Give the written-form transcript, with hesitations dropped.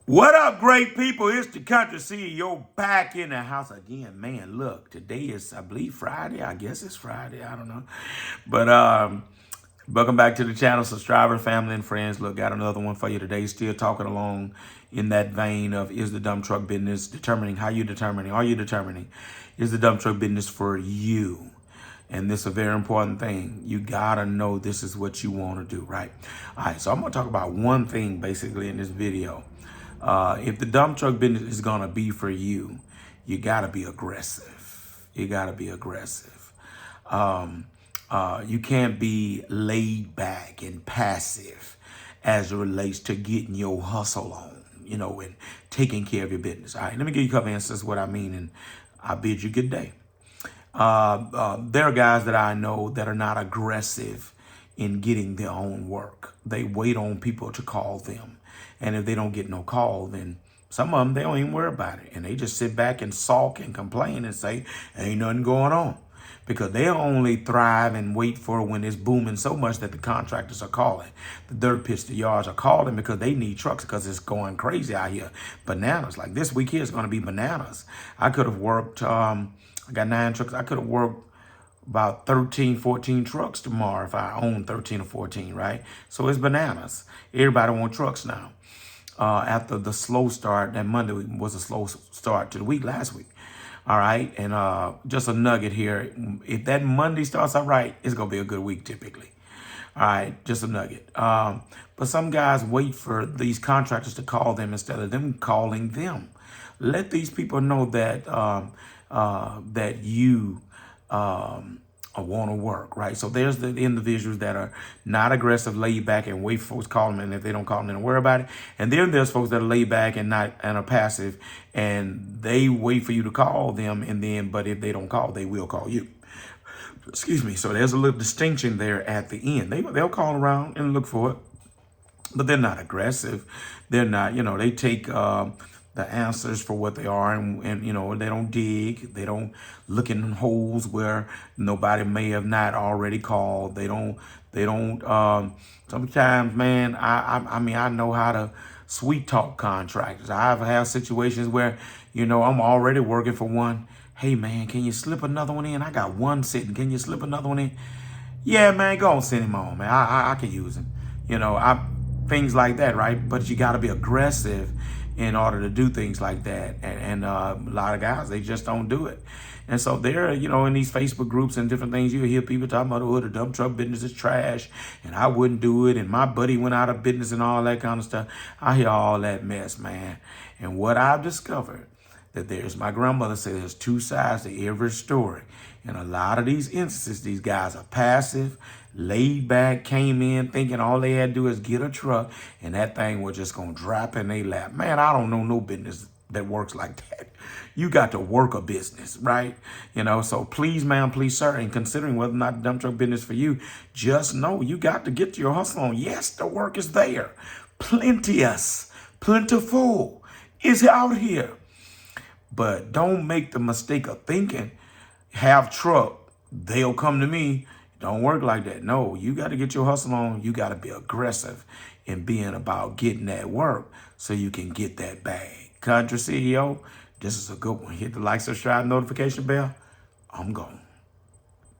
What up, great people? It's the country CEO back in the house again. Man, look, today is, I believe, Friday. I guess it's Friday. I don't know. But welcome back to the channel, subscriber, family, and friends. Look, got another one for you today. Still talking along in that vein of is the dump truck business determining how you determining? Are you determining? Is the dump truck business for you? And this is a very important thing. You gotta know this is what you want to do, right? All right, so I'm gonna talk about one thing basically in this video. If the dump truck business is gonna be for you, you gotta be aggressive. You gotta be aggressive. You can't be laid back and passive as it relates to getting your hustle on, and taking care of your business. All right, let me give you a couple answers what I mean, and I bid you good day. There are guys that I know that are not aggressive in getting their own work. They wait on people to call them. And if they don't get no call, then some of them, they don't even worry about it. And they just sit back and sulk and complain and say, ain't nothing going on. Because they only thrive and wait for when it's booming so much that the contractors are calling. The dirt pits, the yards are calling because they need trucks because it's going crazy out here. Bananas. Like this week here is going to be bananas. I could have worked, I got 9 trucks. I could have worked about 13, 14 trucks tomorrow if I own 13 or 14, right? So it's bananas. Everybody wants trucks now. After the slow start, that Monday was a slow start to the week last week. All right. And just a nugget here. If that Monday starts out right, it's going to be a good week typically. All right. Just a nugget. But some guys wait for these contractors to call them instead of them calling them. Let these people know that that you want to work, right? So there's the individuals that are not aggressive, laid back, and wait for folks to call them, and if they don't call them, then don't worry about it. And then there's folks that are laid back and are passive, and they wait for you to call them, and then, but if they don't call, they will call you. Excuse me. So there's a little distinction there at the end. They'll call around and look for it, but they're not aggressive. They're not, they take the answers for what they are, and they don't dig, they don't look in holes where nobody may have not already called. They don't sometimes, man, I mean, I know how to sweet talk contractors. I've had situations where I'm already working for one. Hey man, can you slip another one in? I got one sitting, can you slip another one in? Yeah man, go and send him on, man. I can use him. Things like that, right? But you got to be aggressive in order to do things like that. And a lot of guys, they just don't do it. And so they're, in these Facebook groups and different things, you hear people talking about, oh, the dump truck business is trash and I wouldn't do it. And my buddy went out of business and all that kind of stuff. I hear all that mess, man. And what I've discovered, that my grandmother said there's 2 sides to every story. And a lot of these instances, these guys are passive, laid back, came in thinking all they had to do is get a truck and that thing was just going to drop in their lap. Man, I don't know no business that works like that. You got to work a business, right? So please, ma'am, please, sir, and considering whether or not the dump truck business for you, just know you got to get your hustle on. Yes, the work is there. Plenteous, plentiful is out here. But don't make the mistake of thinking, have truck, they'll come to me. Don't work like that. No, you got to get your hustle on. You got to be aggressive in being about getting that work so you can get that bag. Country CEO, this is a good one. Hit the like, subscribe, notification bell. I'm gone.